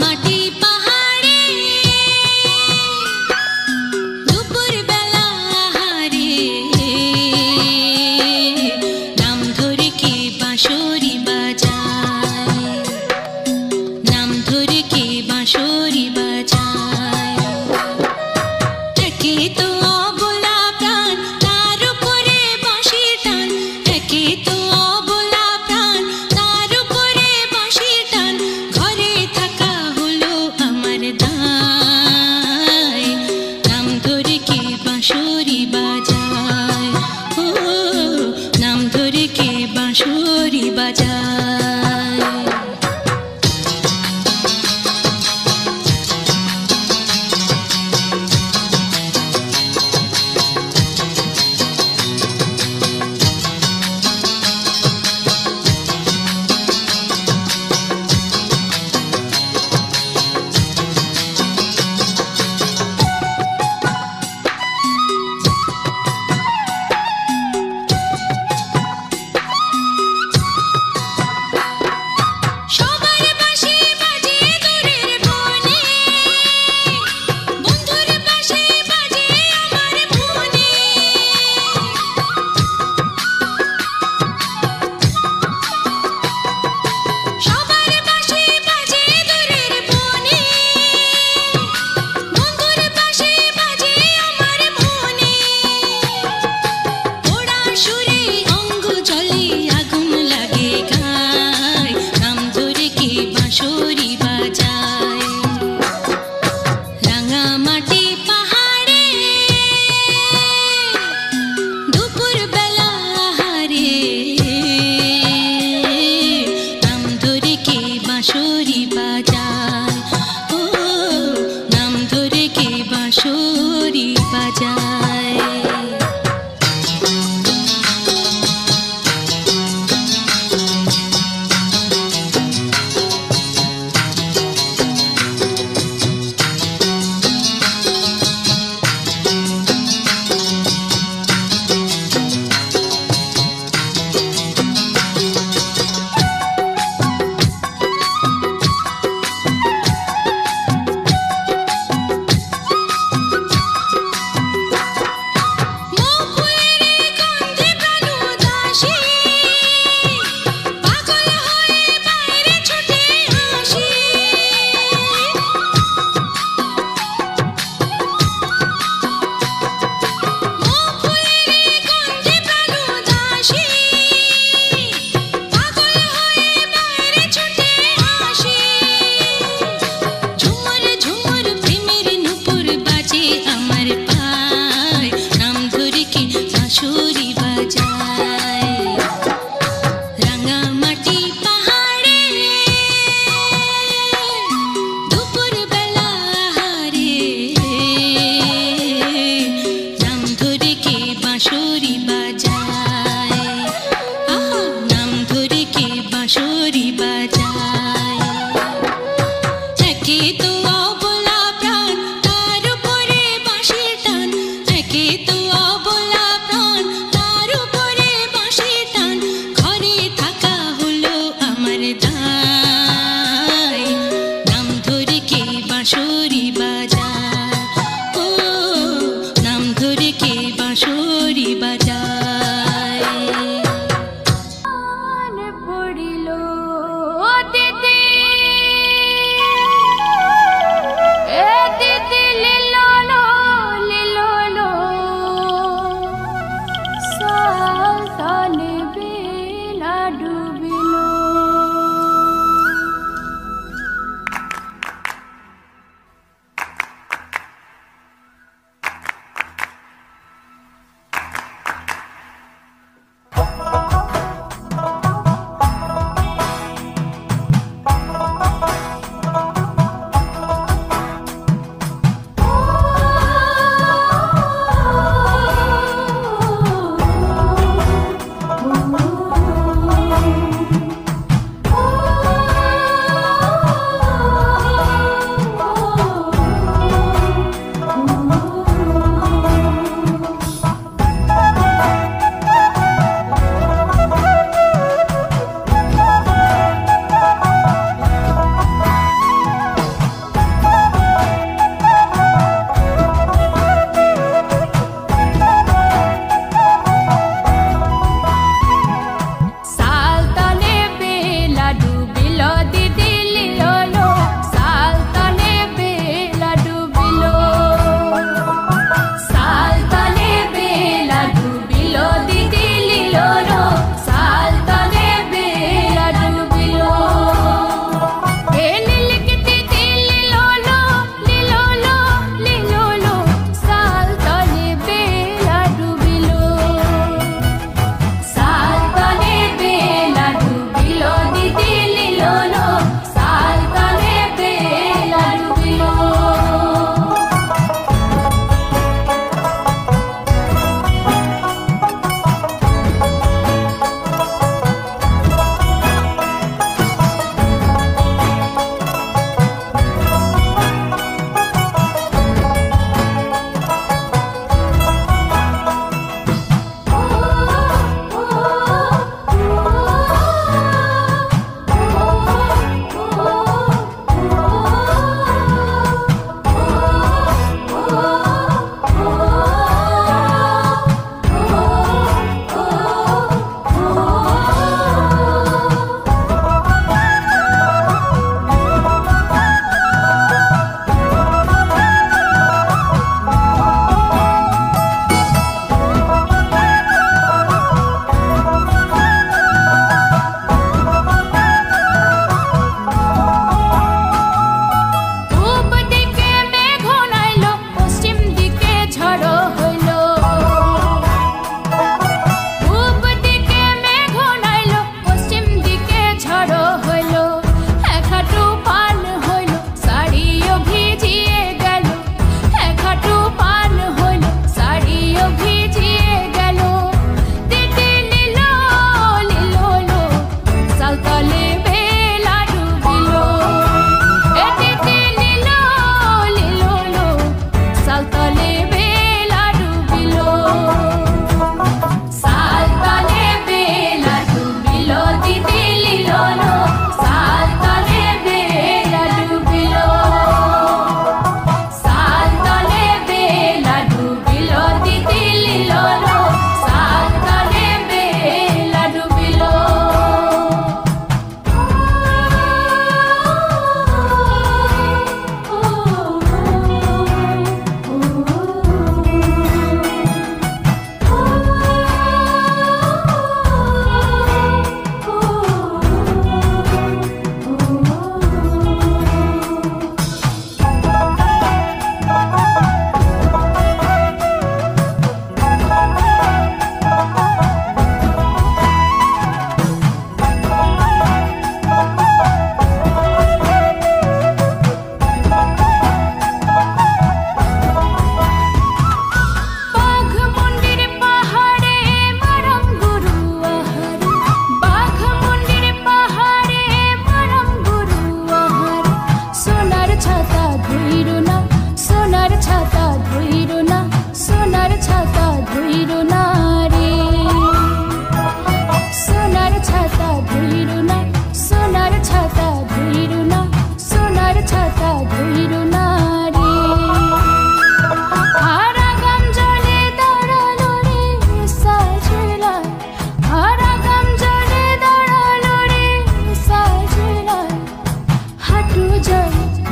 মাটি পাহাড়ে দুপুর বেলা আহারে নাম ধরে কে বাঁশরি বাজায়, নাম ধরে কে বাঁশরি বাজায়। একে তো অবলা প্রাণ, তার উপরে বাঁশির টান, একে তো অবলা প্রাণ, তার উপরে বাঁশির টান। ঘরে থাকা হলো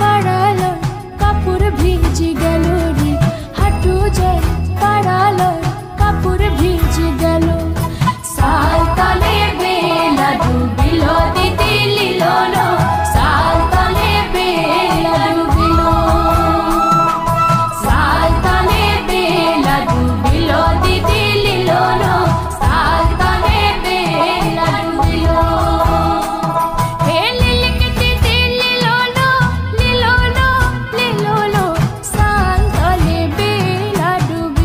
পাড়ালো কাপড় ভিজে গেল রে হাঁটু জল পাড়ালো কাপড় ভিজে গেল সাল তলে বেলা ডুবিল দিদি লিল না সাল তলে বেলা ডুবিল সাল তলে বেলা ডুবিল দিদি লিল না সাল তলে বেলা ডুবিল হে লিলিকে দিদি লিল না সাল তলে বেলা ডুবিল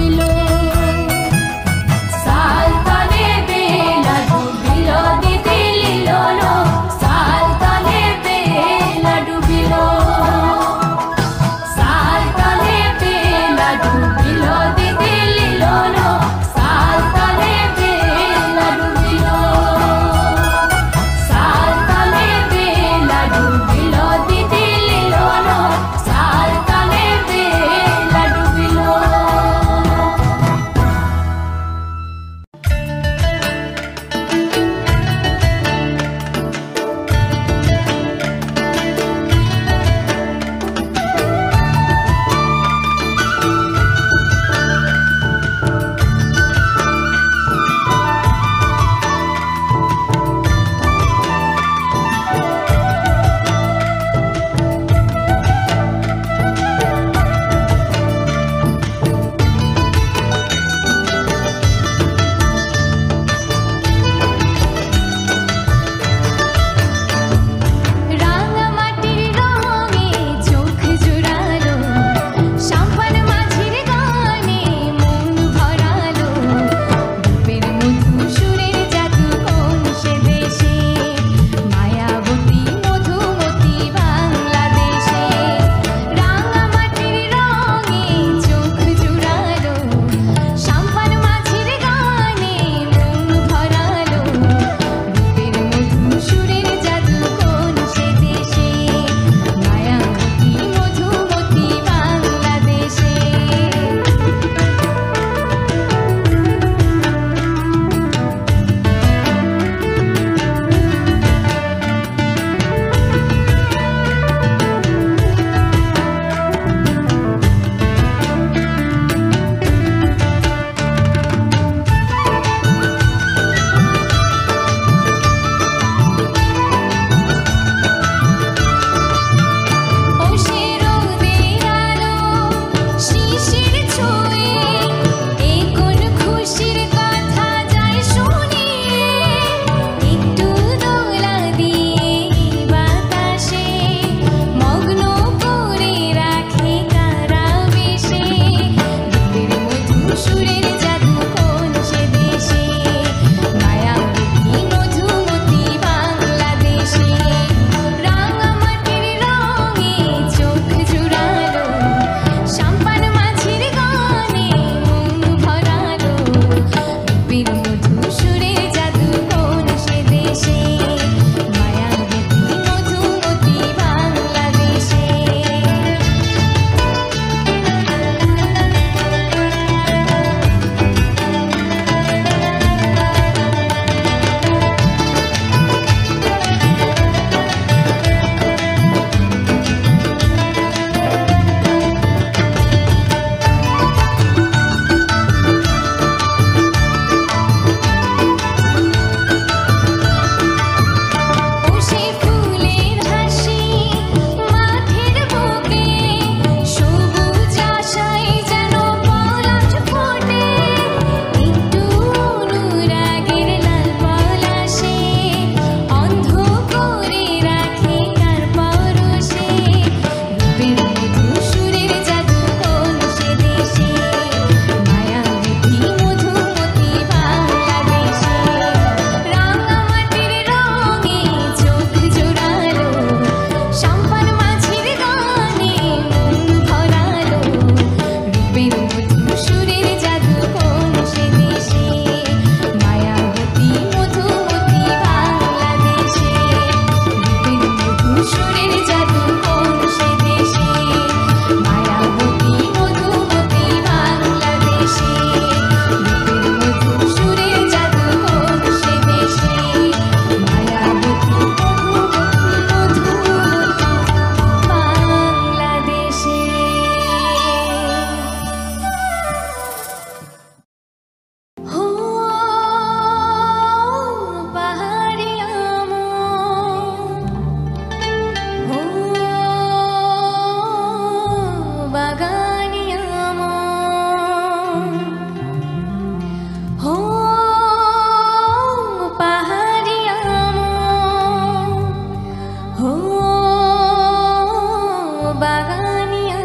बागानिया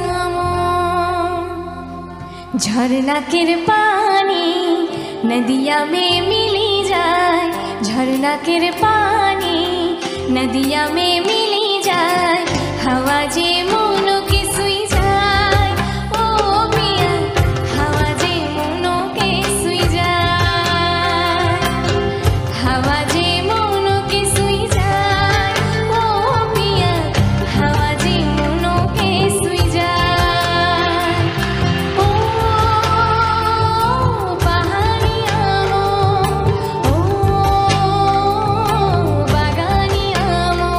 झरना के पानी नदिया में मिली जाए, झरना के पानी नदिया में मिली जाए, हवा जे मुनो के सुई जाए, ओ पिया हवा जे मुनो के सुई जाए, हवा जे मुनो के सुई जाए, ओ पिया हवा जे मुनो के सुई जाए। ओ पहाड़िया मो, ओ बागानिया मो,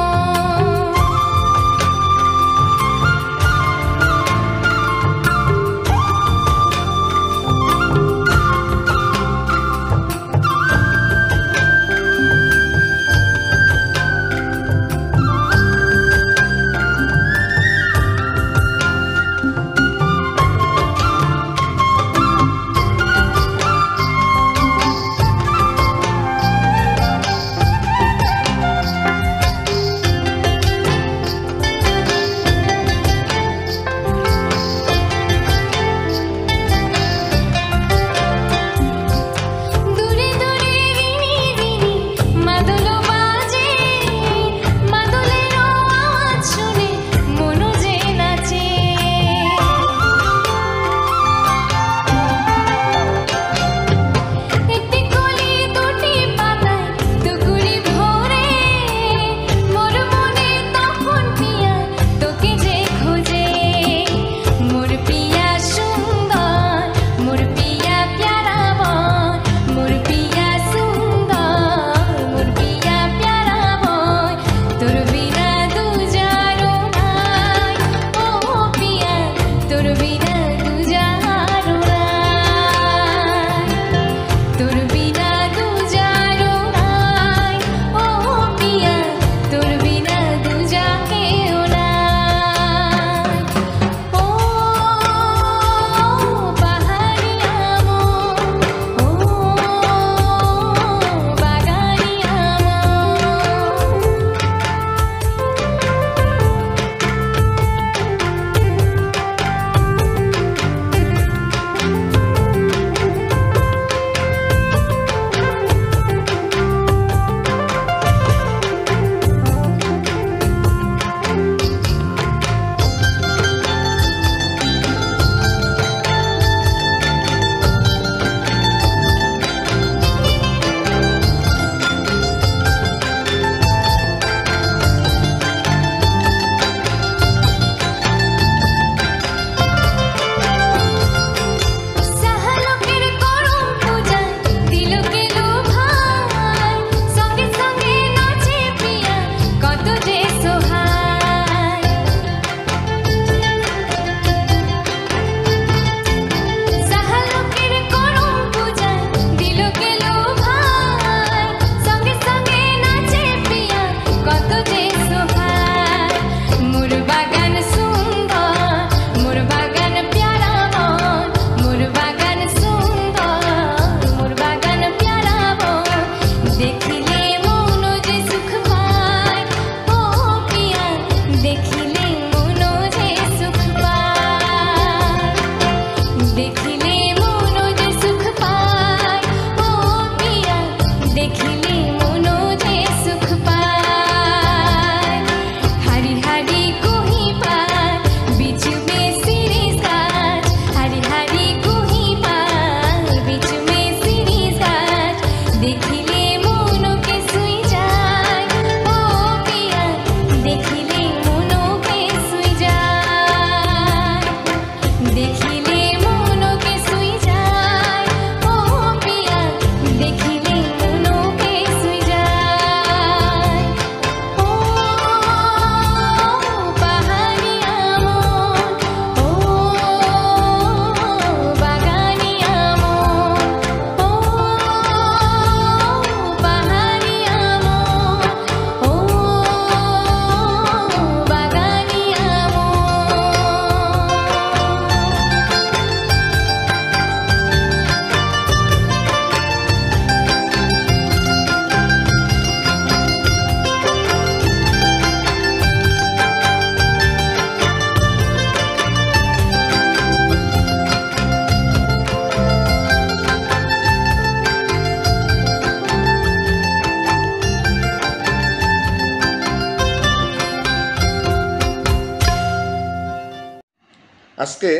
আজকে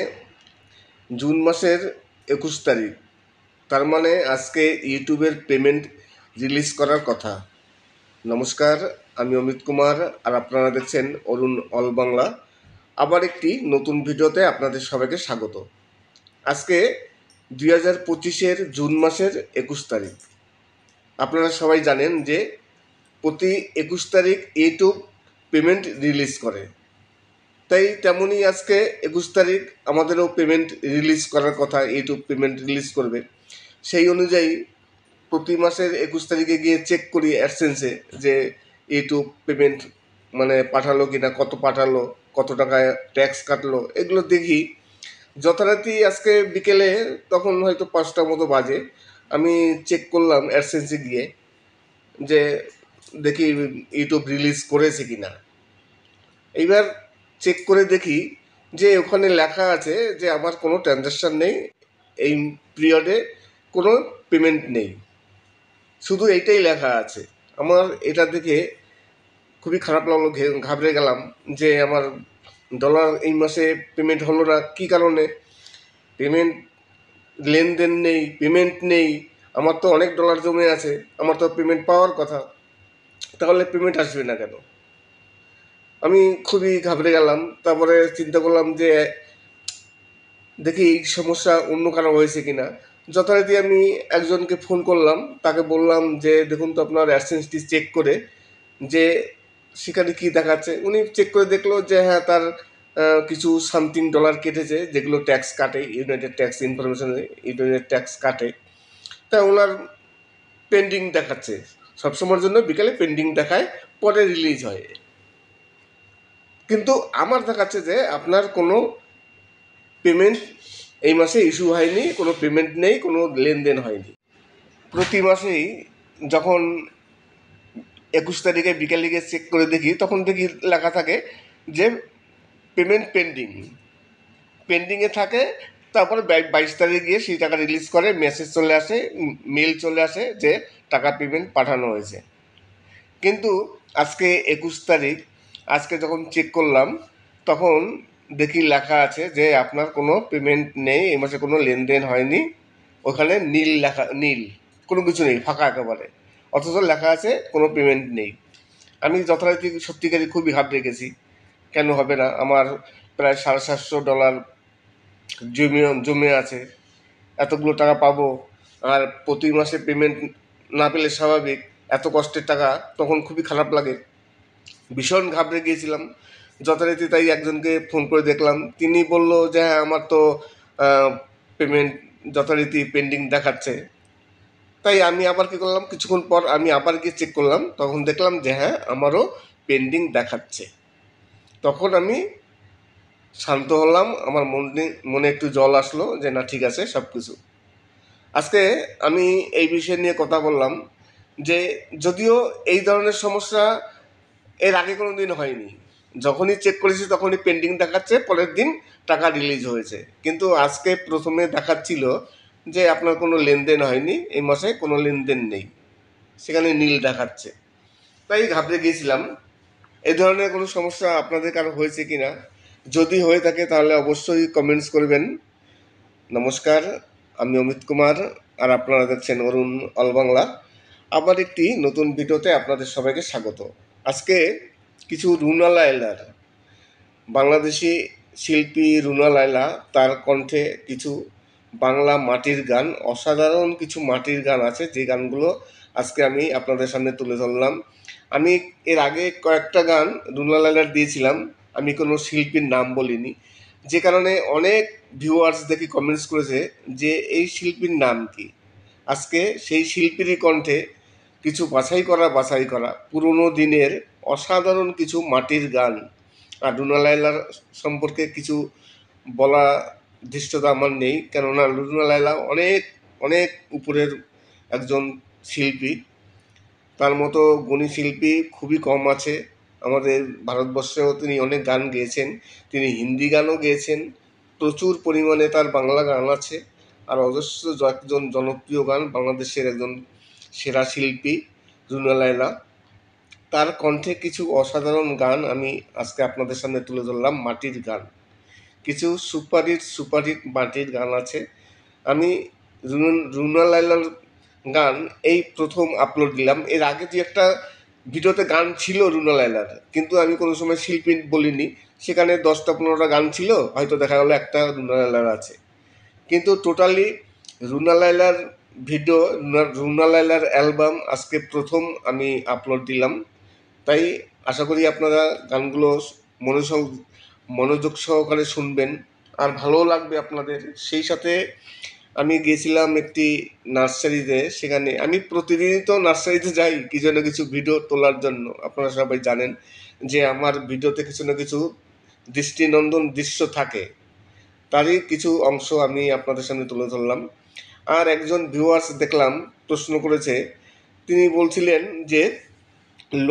জুন মাসের 21 তারিখ, তার মানে আজকে ইউটিউবের পেমেন্ট রিলিজ করার কথা। নমস্কার, আমি অমিত কুমার, আর আপনারা দেখছেন অরুণ অল বাংলা। আবার একটি নতুন ভিডিওতে আপনাদের সবাইকে স্বাগত। আজকে 2025-এর জুন মাসের 21 তারিখ। আপনারা সবাই জানেন যে প্রতি 21 তারিখ ইউটিউব পেমেন্ট রিলিজ করে, তাই তেমনই আজকে 21 তারিখ আমাদেরও পেমেন্ট রিলিজ করার কথা। ইউটিউব পেমেন্ট রিলিজ করবে, সেই অনুযায়ী প্রতি মাসের 21 তারিখে গিয়ে চেক করি অ্যাডসেন্সে যে ইউটিউব পেমেন্ট মানে পাঠালো কিনা, কত পাঠালো, কত টাকায় ট্যাক্স কাটলো, এগুলো দেখি। যথারীতি আজকে বিকেলে, তখন হয়তো 5টা মতো বাজে, আমি চেক করলাম অ্যাডসেন্সে গিয়ে যে দেখি ইউটিউব রিলিজ করেছে কিনা। এইবার চেক করে দেখি যে ওখানে লেখা আছে যে আমার কোনো ট্রানজ্যাকশান নেই, এই পিরিয়ডে কোনো পেমেন্ট নেই, শুধু এইটাই লেখা আছে। আমার এটা দেখে খুবই খারাপ লাগলো, ঘাবড়ে গেলাম যে আমার ডলার এই মাসে পেমেন্ট হলো না, কী কারণে পেমেন্ট লেনদেন নেই, পেমেন্ট নেই। আমার তো অনেক ডলার জমে আছে, আমার তো পেমেন্ট পাওয়ার কথা, তাহলে পেমেন্ট আসবে না কেন? আমি খুবই ঘাবড়ে গেলাম। তারপরে চিন্তা করলাম যে দেখি এই সমস্যা অন্য কারো হয়েছে কিনা। যথারীতি আমি একজনকে ফোন করলাম, তাকে বললাম যে দেখুন তো আপনার অ্যাডসেন্সটি চেক করে যে সেখানে কী দেখাচ্ছে। উনি চেক করে দেখলো যে হ্যাঁ, তার কিছু সামথিং ডলার কেটেছে, যেগুলো ট্যাক্স কাটে, ইউনাইটেড ট্যাক্স ইনফরমেশনে ইউনাইটেড ট্যাক্স কাটে। তা ওনার পেন্ডিং দেখাচ্ছে, সবসময়ের জন্য বিকেলে পেন্ডিং দেখায়, পরে রিলিজ হয়। কিন্তু আমার দেখাচ্ছে যে আপনার কোনো পেমেন্ট এই মাসে ইস্যু হয়নি, কোনো পেমেন্ট নেই, কোনো লেনদেন হয়নি। প্রতি মাসেই যখন 21 তারিখে বিকেলে গিয়ে চেক করে দেখি, তখন দেখি লেখা থাকে যে পেমেন্ট পেন্ডিংয়ে থাকে। তারপরে 22 তারিখে গিয়ে সেই টাকা রিলিজ করে, মেসেজ চলে আসে, মেল চলে আসে যে টাকা পেমেন্ট পাঠানো হয়েছে। কিন্তু আজকে 21 তারিখ, আজকে যখন চেক করলাম তখন দেখি লেখা আছে যে আপনার কোনো পেমেন্ট নেই, এই মাসে কোনো লেনদেন হয়নি। ওখানে নীল লেখা, নীল, কোনো কিছু নেই, ফাঁকা একেবারে, অথচ লেখা আছে কোনো পেমেন্ট নেই। আমি যথারীতি সত্যিকারই খুবই ঘাবড়ে গেছি, কেন হবে না? আমার প্রায় $750 জমে আছে, এতগুলো টাকা পাবো, আর প্রতি মাসে পেমেন্ট না পেলে স্বাভাবিক, এত কষ্টের টাকা, তখন খুবই খারাপ লাগে, ভীষণ ঘাবড়ে গিয়েছিলাম। যথারীতি তাই একজনকে ফোন করে দেখলাম, তিনি বলল যে হ্যাঁ, আমার তো পেমেন্ট যথারীতি পেন্ডিং দেখাচ্ছে। তাই আমি আবার কী করলাম, কিছুক্ষণ পর আমি আবার গিয়ে চেক করলাম, তখন দেখলাম যে হ্যাঁ, আমারও পেন্ডিং দেখাচ্ছে। তখন আমি শান্ত হলাম, আমার মনে একটু জল আসলো যে না, ঠিক আছে সব কিছু। আজকে আমি এই বিষয় নিয়ে কথা বললাম যে যদিও এই ধরনের সমস্যা এর আগে কোনো দিন হয়নি, যখনই চেক করেছি তখনই পেন্ডিং দেখাচ্ছে, পরের দিন টাকা রিলিজ হয়েছে। কিন্তু আজকে প্রথমে দেখাচ্ছিল যে আপনার কোনো লেনদেন হয়নি, এই মাসে কোনো লেনদেন নেই, সেখানে নীল দেখাচ্ছে। তাই ঘাবড়ে গিয়েছিলাম। এই ধরনের কোনো সমস্যা আপনাদের কারো হয়েছে কি না? যদি হয়ে থাকে তাহলে অবশ্যই কমেন্টস করবেন। নমস্কার, আমি অমিত কুমার, আর আপনারা দেখছেন অরুণ অল বাংলা। আবার একটি নতুন ভিডিওতে আপনাদের সবাইকে স্বাগত। আজকে কিছু রুনা লায়লার, বাংলাদেশি শিল্পী রুনা লায়লা, তার কণ্ঠে কিছু বাংলা মাটির গান, অসাধারণ কিছু মাটির গান আছে, যে গানগুলো আজকে আমি আপনাদের সামনে তুলে ধরলাম। আমি এর আগে কয়েকটা গান রুনা লায়লার দিয়েছিলাম, আমি কোনো শিল্পীর নাম বলিনি, যে কারণে অনেক ভিউয়ার্স দেখি কমেন্টস করেছে যে এই শিল্পীর নাম কি। আজকে সেই শিল্পীরই কণ্ঠে কিছু বাছাই করা পুরনো দিনের অসাধারণ কিছু মাটির গান। আর রুনা লায়লার সম্পর্কে কিছু বলা ধৃষ্টতা আমার নেই, কেননা রুনা লায়লা অনেক অনেক উপরের একজন শিল্পী, তার মতো গুণী শিল্পী খুবই কম আছে আমাদের ভারতবর্ষেও। তিনি অনেক গান গেয়েছেন, তিনি হিন্দি গানও গেয়েছেন, প্রচুর পরিমাণে তার বাংলা গান আছে, আর অজস্র একজন জনপ্রিয় গান, বাংলাদেশের একজন সেরা শিল্পী রুনা লায়লা। তার কণ্ঠে কিছু অসাধারণ গান আমি আজকে আপনাদের সামনে তুলে ধরলাম, মাটির গান, কিছু সুপারহিট মাটির গান আছে। আমি রুনা লায়লার গান এই প্রথম আপলোড দিলাম। এর আগে যে একটা ভিডিওতে গান ছিল রুনা লায়লার, কিন্তু আমি কোনো সময় শিল্পী বলিনি। সেখানে 10টা-15টা গান ছিল, হয়তো দেখা গেলো একটা রুনা লায়লার আছে। কিন্তু টোটালি রুনা লায়লার ভিডিও, রুনা লায়লার অ্যালবাম আজকে প্রথম আমি আপলোড দিলাম। তাই আশা করি আপনারা গানগুলো মনোযোগ সহকারে শুনবেন, আর ভালোও লাগবে আপনাদের। সেই সাথে আমি গিয়েছিলাম একটি নার্সারিতে। সেখানে আমি প্রতিদিনই তো নার্সারিতে যাই কিছু না কিছু ভিডিও তোলার জন্য। আপনারা সবাই জানেন যে আমার ভিডিওতে কিছু না কিছু দৃষ্টিনন্দন দৃশ্য থাকে, তারই কিছু অংশ আমি আপনাদের সামনে তুলে ধরলাম। আর একজন ভিউয়ার্স দেখলাম প্রশ্ন করেছে, তিনি বলছিলেন যে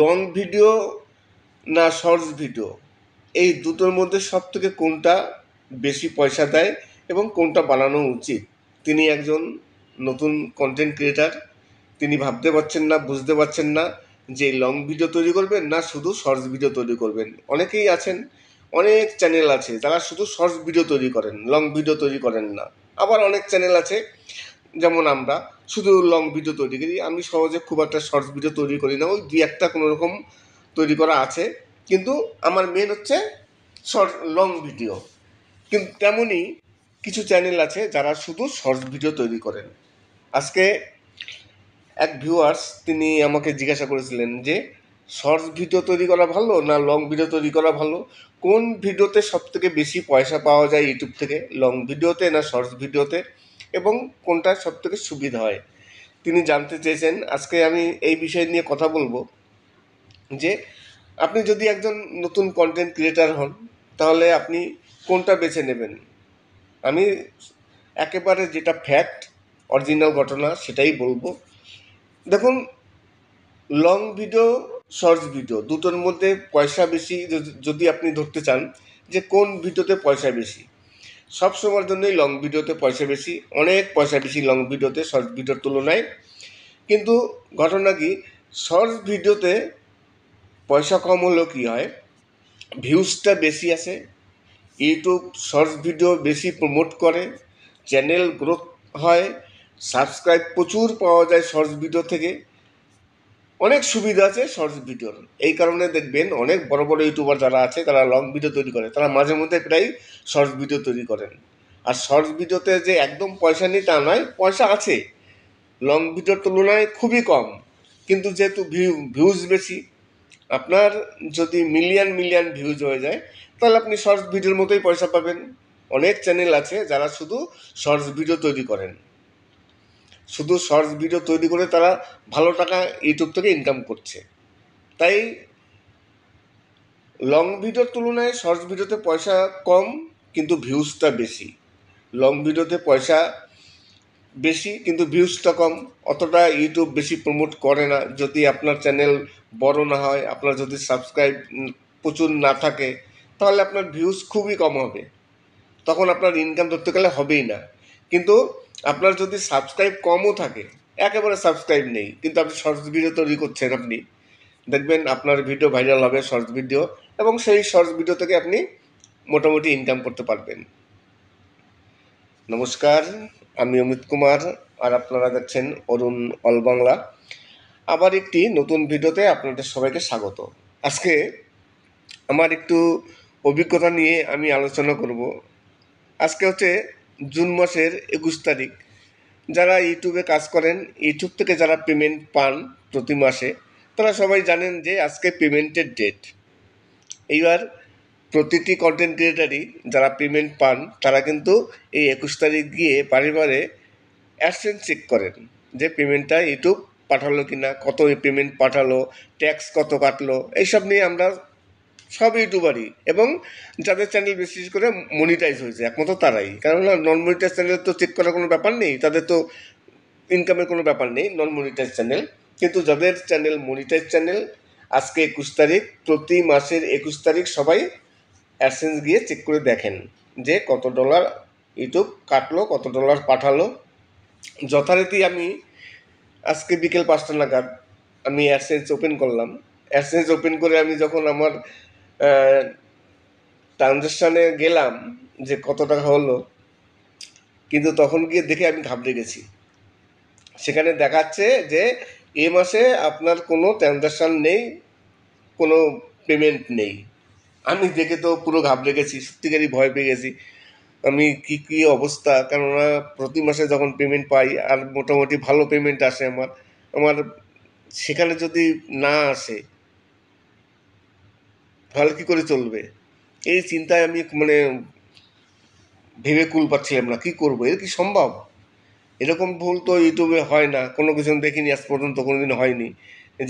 লং ভিডিও না শর্টস ভিডিও, এই দুটোর মধ্যে সব থেকে কোনটা বেশি পয়সা দেয় এবং কোনটা বানানো উচিত। তিনি একজন নতুন কন্টেন্ট ক্রিয়েটার, তিনি ভাবতে পারছেন না, বুঝতে পারছেন না যে লং ভিডিও তৈরি করবেন না শুধু শর্টস ভিডিও তৈরি করবেন। অনেকেই আছেন, অনেক চ্যানেল আছে যারা শুধু শর্টস ভিডিও তৈরি করেন, লং ভিডিও তৈরি করেন না। আবার অনেক চ্যানেল আছে, যেমন আমরা, শুধু লং ভিডিও তৈরি করি। আমি সহজে খুব একটা শর্টস ভিডিও তৈরি করি না, ওই 2-1টা কোনো রকম তৈরি করা আছে, কিন্তু আমার মেন হচ্ছে লং ভিডিও। কিন্তু তেমনই কিছু চ্যানেল আছে যারা শুধু শর্টস ভিডিও তৈরি করেন। আজকে এক ভিউয়ার্স তিনি আমাকে জিজ্ঞাসা করেছিলেন যে শর্টস ভিডিও তৈরি করা ভালো না লং ভিডিও তৈরি করা ভালো, কোন ভিডিওতে সবথেকে বেশি পয়সা পাওয়া যায় ইউটিউব থেকে, লং ভিডিওতে না শর্টস ভিডিওতে, এবং কোনটা সবথেকে সুবিধা হয় তিনি জানতে চেয়েছেন। আজকে আমি এই বিষয় নিয়ে কথা বলবো যে আপনি যদি একজন নতুন কন্টেন্ট ক্রিয়েটার হন তাহলে আপনি কোনটা বেছে নেবেন। আমি একেবারে যেটা ফ্যাক্ট, অরিজিনাল ঘটনা সেটাই বলবো। দেখুন, লং ভিডিও শর্টস ভিডিও দুটোর মধ্যে পয়সা বেশি যদি আপনি ধরতে চান যে কোন ভিডিওতে পয়সা বেশি, সব সময়ের জন্যই লং ভিডিওতে পয়সা বেশি, অনেক পয়সা বেশি লং ভিডিওতে শর্টস ভিডিওর তুলনায়। কিন্তু ঘটনা কি, শর্টস ভিডিওতে পয়সা কম হলেও কী হয়, ভিউজটা বেশি আসে, ইউটিউব শর্টস ভিডিও বেশি প্রমোট করে, চ্যানেল গ্রোথ হয়, সাবস্ক্রাইব প্রচুর পাওয়া যায় শর্টস ভিডিও থেকে, অনেক সুবিধা আছে শর্টস ভিডিওর। এই কারণে দেখবেন অনেক বড় বড় ইউটিউবার যারা আছে তারা লং ভিডিও তৈরি করে, তারা মাঝে মধ্যে প্রায় শর্টস ভিডিও তৈরি করেন। আর শর্টস ভিডিওতে যে একদম পয়সা নেই তা নয়, পয়সা আছে, লং ভিডিওর তুলনায় খুবই কম। কিন্তু যেহেতু ভিউজ বেশি, আপনার যদি মিলিয়ন ভিউজ হয়ে যায় তাহলে আপনি শর্টস ভিডিওর মতোই পয়সা পাবেন। অনেক চ্যানেল আছে যারা শুধু শর্টস ভিডিও তৈরি করেন, শুধু শর্টস ভিডিও তৈরি করে তারা ভালো টাকা ইউটিউব থেকে ইনকাম করছে। তাই লং ভিডিওর তুলনায় শর্টস ভিডিওতে পয়সা কম কিন্তু ভিউজটা বেশি। লং ভিডিওতে পয়সা বেশি কিন্তু ভিউজটা কম, অতটা ইউটিউব বেশি প্রমোট করে না। যদি আপনার চ্যানেল বড় না হয়, আপনার যদি সাবস্ক্রাইব প্রচুর না থাকে, তাহলে আপনার ভিউজ খুবই কম হবে, তখন আপনার ইনকাম ধরতে গেলে হবেই না। কিন্তু আপনার যদি সাবস্ক্রাইব কমও থাকে, একেবারে সাবস্ক্রাইব নেই, কিন্তু আপনি শর্টস ভিডিও তৈরি করছেন, আপনি দেখবেন আপনার ভিডিও ভাইরাল হবে শর্টস ভিডিও, এবং সেই শর্টস ভিডিও থেকে আপনি মোটামুটি ইনকাম করতে পারবেন। নমস্কার, আমি অমিত কুমার, আর আপনারা দেখছেন অরুণ অল বাংলা। আবার একটি নতুন ভিডিওতে আপনাদের সবাইকে স্বাগত। আজকে আমার একটু অভিজ্ঞতা নিয়ে আমি আলোচনা করব। আজকে হচ্ছে জুন মাসের 21 তারিখ। যারা ইউটিউবে কাজ করেন, ইউটিউব থেকে যারা পেমেন্ট পান প্রতি মাসে, তারা সবাই জানেন যে আজকে পেমেন্টের ডেট। এইবার প্রতিটি কন্টেন্ট ক্রিয়েটারই যারা পেমেন্ট পান তারা কিন্তু এই 21 তারিখ গিয়ে বারে অ্যাডসেন্স চেক করেন যে পেমেন্টটা ইউটিউব পাঠালো কি না, কত পেমেন্ট পাঠালো, ট্যাক্স কত কাটলো, এইসব নিয়ে আমরা সব ইউটিউবারই, এবং যাদের চ্যানেল বিশেষ করে মনিটাইজ হয়েছে একমাত্র তারাই। কেননা নন মনিটাইজ চ্যানেল তো চেক করার কোনো ব্যাপার নেই, তাদের তো ইনকামের কোনো ব্যাপার নেই নন মনিটাইজ চ্যানেল। কিন্তু যাদের চ্যানেল মনিটাইজ চ্যানেল, আজকে 21 তারিখ, প্রতি মাসের 21 তারিখ সবাই অ্যাডসেন্স গিয়ে চেক করে দেখেন যে কত ডলার ইউটিউব কাটলো, কত ডলার পাঠালো। যথারীতি আমি আজকে বিকেল 5টা নাগাদ আমি অ্যাডসেন্স ওপেন করলাম। অ্যাডসেন্স ওপেন করে আমি যখন আমার ট্রানজ্যাকশানে গেলাম, যে কত টাকা হলো, কিন্তু তখন গিয়ে দেখে আমি ঘাবড়ে গেছি। সেখানে দেখাচ্ছে যে এ মাসে আপনার কোনো ট্রানজাকশান নেই, কোনো পেমেন্ট নেই। আমি দেখে তো পুরো ঘাবড়ে গেছি, সত্যিকারই ভয় পেয়ে গেছি। আমি কী অবস্থা, কেননা প্রতি মাসে যখন পেমেন্ট পাই আর মোটামুটি ভালো পেমেন্ট আসে আমার আমার সেখানে যদি না আসে তাহলে কী করে চলবে? এই চিন্তায় আমি মানে ভেবে কুল পাচ্ছিলাম না, কী করবো, এর কি সম্ভব? এরকম ভুল তো ইউটিউবে হয় না, কোনো কিছু দেখিনি আজ পর্যন্ত, কোনো দিন হয়নি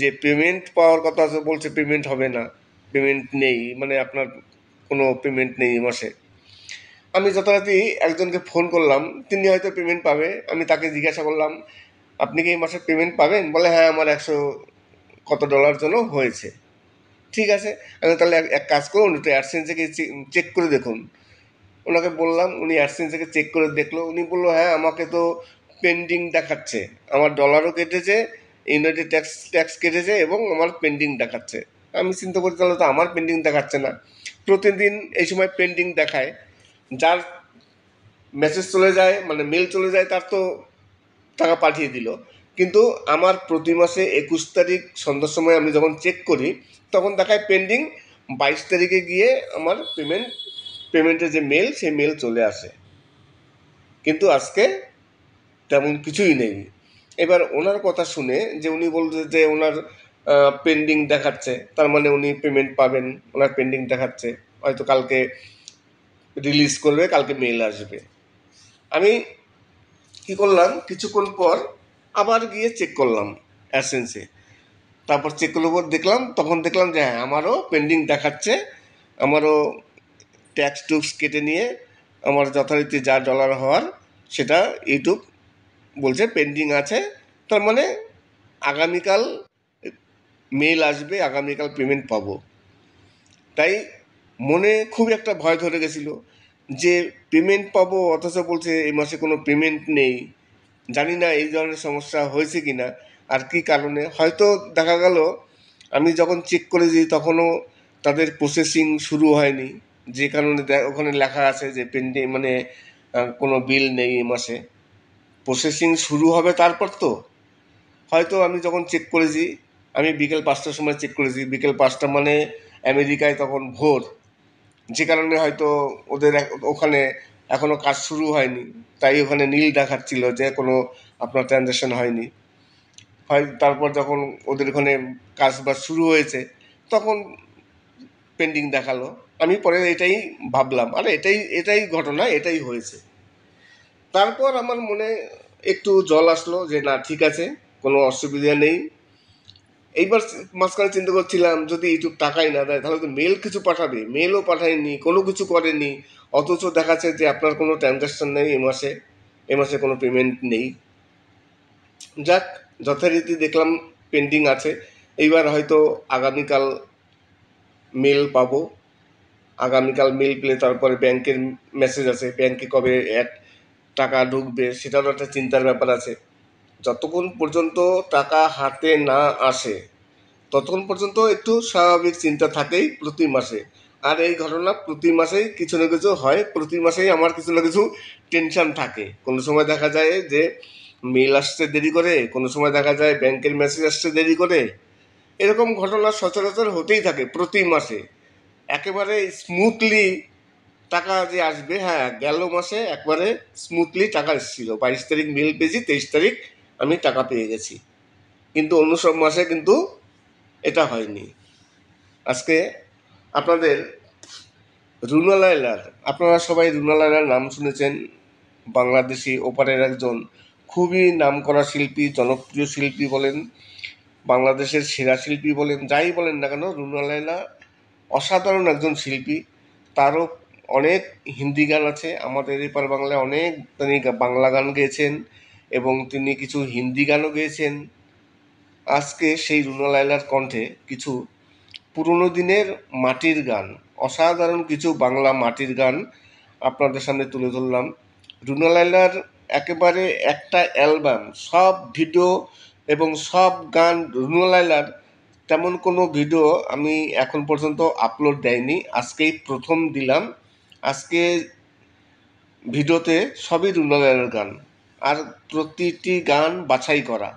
যে পেমেন্ট পাওয়ার কথা আছে, বলছে পেমেন্ট হবে না, পেমেন্ট নেই, মানে আপনার কোনো পেমেন্ট নেই এই মাসে। আমি যথারীতি একজনকে ফোন করলাম, তিনি হয়তো পেমেন্ট পাবে। আমি তাকে জিজ্ঞাসা করলাম, আপনি কি এই মাসে পেমেন্ট পাবেন? বলে হ্যাঁ, আমার 100 কত ডলার জন্য হয়েছে। ঠিক আছে, আমি তাহলে এক কাজ করুন, একটু অ্যাডসেন্স থেকে চেক করে দেখুন। ওনাকে বললাম, উনি অ্যাডসেন্স থেকে চেক করে দেখলো। উনি বললো হ্যাঁ, আমাকে তো পেন্ডিং দেখাচ্ছে, আমার ডলারও কেটেছে, ইউনাইটেড ট্যাক্স কেটেছে এবং আমার পেন্ডিং দেখাচ্ছে। আমি চিন্তা করতে তাহলে তো আমার পেন্ডিং দেখাচ্ছে না। প্রতিদিন এই সময় পেন্ডিং দেখায়, যার মেসেজ চলে যায়, মানে মেল চলে যায়, তার তো টাকা পাঠিয়ে দিল। কিন্তু আমার প্রতি মাসে 21 তারিখ সন্ধ্যার সময় আমি যখন চেক করি তখন দেখায় পেন্ডিং। 22 তারিখে গিয়ে আমার পেমেন্টের যে মেল, সেই মেল চলে আসে, কিন্তু আজকে তেমন কিছুই নেই। এবার ওনার কথা শুনে যে উনি বলছে যে ওনার পেন্ডিং দেখাচ্ছে, তার মানে উনি পেমেন্ট পাবেন, ওনার পেন্ডিং দেখাচ্ছে, হয়তো কালকে রিলিজ করবে, কালকে মেল আসবে। আমি কী করলাম, কিছুক্ষণ পর আবার গিয়ে চেক করলাম অ্যাডসেন্সে। তারপর চেক করার পর তখন দেখলাম যে হ্যাঁ, আমারও পেন্ডিং দেখাচ্ছে, আমারও ট্যাক্স টুক্স কেটে নিয়ে আমার যথারীতি যা ডলার হওয়ার সেটা ইউটিউব বলছে পেন্ডিং আছে। তার মানে আগামীকাল মেল আসবে, আগামীকাল পেমেন্ট পাবো। তাই মনে খুব একটা ভয় ধরে গেছিলো যে পেমেন্ট পাবো, অথচ বলছে এই মাসে কোনো পেমেন্ট নেই। জানি না এই ধরনের সমস্যা হয়েছে কি না, আর কি কারণে। হয়তো দেখা গেল আমি যখন চেক করেছি তখনও তাদের প্রসেসিং শুরু হয়নি, যে কারণে ওখানে লেখা আছে যে পেন্ডিং, মানে কোনো বিল নেই এই মাসে। প্রসেসিং শুরু হবে তারপর তো। হয়তো আমি যখন চেক করেছি, আমি বিকেল 5টার সময় চেক করেছি, বিকেল 5টা মানে আমেরিকায় তখন ভোর, যে কারণে হয়তো ওদের ওখানে এখনও কাজ শুরু হয়নি, তাই ওখানে নীল দেখাচ্ছিল যে কোনো আপনার ট্রানজ্যাকশন হয়নি। হয় তারপর যখন ওদের ওখানে কাজ বাজ শুরু হয়েছে তখন পেন্ডিং দেখালো। আমি পরে এটাই ভাবলাম, আরে এটাই ঘটনা, এটাই হয়েছে। তারপর আমার মনে একটু জল আসলো যে না, ঠিক আছে, কোনো অসুবিধা নেই। এইবার মাঝখানে চিন্তা করছিলাম, যদি ইউটিউব টাকাই না দেয় তাহলে তো মেল কিছু পাঠাবে, মেলও পাঠায়নি, কোনো কিছু করেনি, অথচ দেখাচ্ছে যে আপনার কোনো ট্রানজ্যাকশন নেই এ মাসে কোনো পেমেন্ট নেই। যাক, যথারীতি দেখলাম পেন্ডিং আছে। এইবার হয়তো আগামীকাল মেল পাবো। আগামীকাল মেল পেলে তারপরে ব্যাংকের মেসেজ আছে, ব্যাংকে কবে টাকা ঢুকবে সেটারও একটা চিন্তার ব্যাপার আছে। যতক্ষণ পর্যন্ত টাকা হাতে না আসে ততক্ষণ পর্যন্ত একটু স্বাভাবিক চিন্তা থাকেই প্রতি মাসে। আর এই ঘটনা প্রতি মাসেই কিছু না কিছু হয়, প্রতি মাসেই আমার কিছু না কিছু টেনশন থাকে। কোনো সময় দেখা যায় যে মেল আসতে দেরি করে, কোনো সময় দেখা যায় ব্যাংকের মেসেজ আসতে দেরি করে। এরকম ঘটনা সচরাচর হতেই থাকে প্রতি মাসে। একেবারে স্মুথলি টাকা যে আসবে, হ্যাঁ, গেল মাসে একবারে স্মুথলি টাকা এসেছিল, 22 তারিখ মেল পেয়েছি, 23 তারিখ আমি টাকা পেয়ে গেছি। কিন্তু অন্য সব মাসে কিন্তু এটা হয়নি। আজকে আপনাদের রুনা লায়লার, আপনারা সবাই রুনা লায়লার নাম শুনেছেন। বাংলাদেশি ওপারের একজন খুবই নামকরা শিল্পী, জনপ্রিয় শিল্পী বলেন, বাংলাদেশের সেরা শিল্পী বলেন, যাই বলেন না কেন, রুনা লায়লা অসাধারণ একজন শিল্পী। তারও অনেক হিন্দি গান আছে, আমাদের এপার বাংলায় অনেক তিনি বাংলা গান গেয়েছেন এবং তিনি কিছু হিন্দি গানও গেয়েছেন। আজকে সেই রুনা লায়লার কণ্ঠে কিছু পুরনো দিনের মাটির গান, অসাধারণ কিছু বাংলা মাটির গান আপনাদের সামনে তুলে ধরলাম। রুনা লায়লার একেবারে একটা অ্যালবাম, সব ভিডিও এবং সব গান রুনা লায়লার, তেমন কোনো ভিডিও আমি এখন পর্যন্ত আপলোড দেয়নি, আজকেই প্রথম দিলাম। আজকে ভিডিওতে সবই রুনালাইলার গান, আর প্রতিটি গান বাছাই করা,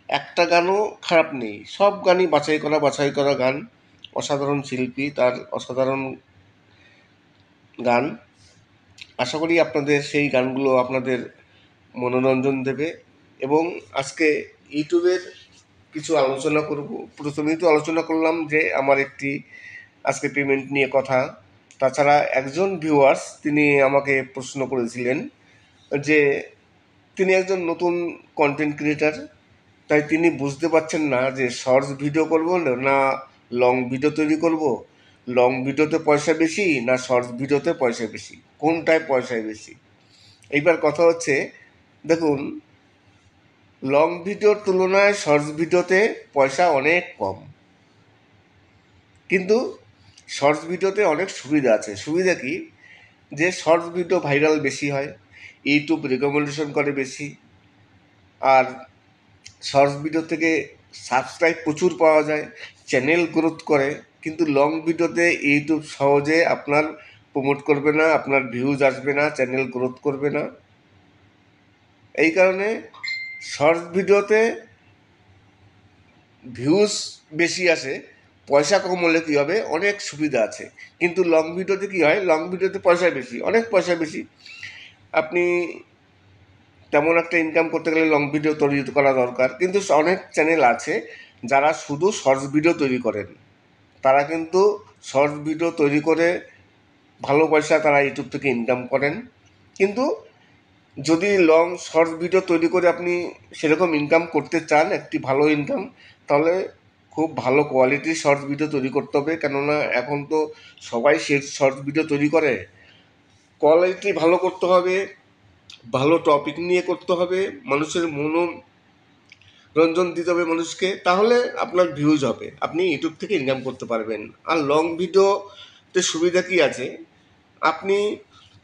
একটা গানও খারাপ নেই, সব গানই বাছাই করা গান। অসাধারণ শিল্পী, তার অসাধারণ গান। আশা করি আপনাদের সেই গানগুলো আপনাদের মনোরঞ্জন দেবে। এবং আজকে ইউটিউবের কিছু আলোচনা করব। প্রথমেই তো আলোচনা করলাম যে আমার একটি আজকে পেমেন্ট নিয়ে কথা। তাছাড়া একজন ভিউয়ার্স তিনি আমাকে প্রশ্ন করেছিলেন যে তিনি একজন নতুন কন্টেন্ট ক্রিয়েটার, তাই তিনি বুঝতে পারছেন না যে শর্টস ভিডিও করব না লং ভিডিও তৈরি করব, লং ভিডিওতে পয়সা বেশি না শর্টস ভিডিওতে পয়সা বেশি, কোনটায় পয়সা বেশি। এইবার কথা হচ্ছে, দেখুন, লং ভিডিওর তুলনায় শর্টস ভিডিওতে পয়সা অনেক কম, কিন্তু শর্টস ভিডিওতে অনেক সুবিধা আছে। সুবিধা কি, যে শর্টস ভিডিও ভাইরাল বেশি হয়, ইউটিউব রেকমেন্ডেশন করে বেশি, আর শর্টস ভিডিও থেকে সাবস্ক্রাইব প্রচুর পাওয়া যায়, চ্যানেল গ্রোথ করে। কিন্তু লং ভিডিওতে ইউটিউব সহজে আপনার প্রমোট করবে না, আপনার ভিউজ আসবে না, চ্যানেল গ্রোথ করবে না। এই কারণে শর্টস ভিডিওতে ভিউজ বেশি আসে, পয়সা কম হলে কী হবে, অনেক সুবিধা আছে। কিন্তু লং ভিডিওতে কী হয়, লং ভিডিওতে পয়সা বেশি, অনেক পয়সা বেশি। আপনি তেমন একটা ইনকাম করতে গেলে লং ভিডিও তৈরি করা দরকার। কিন্তু অনেক চ্যানেল আছে যারা শুধু শর্টস ভিডিও তৈরি করেন, তারা কিন্তু শর্টস ভিডিও তৈরি করে ভালো পয়সা তারা ইউটিউব থেকে ইনকাম করেন। কিন্তু যদি লং শর্টস ভিডিও তৈরি করে আপনি সেরকম ইনকাম করতে চান, একটি ভালো ইনকাম, তাহলে খুব ভালো কোয়ালিটির শর্টস ভিডিও তৈরি করতে হবে। কেননা এখন তো সবাই শর্টস ভিডিও তৈরি করে, কোয়ালিটি ভালো করতে হবে, ভালো টপিক নিয়ে করতে হবে, মানুষের মনোরঞ্জন দিতে হবে মানুষকে, তাহলে আপনার ভিউজ হবে, আপনি ইউটিউব থেকে ইনকাম করতে পারবেন। আর লং ভিডিওতে সুবিধা কী আছে, আপনি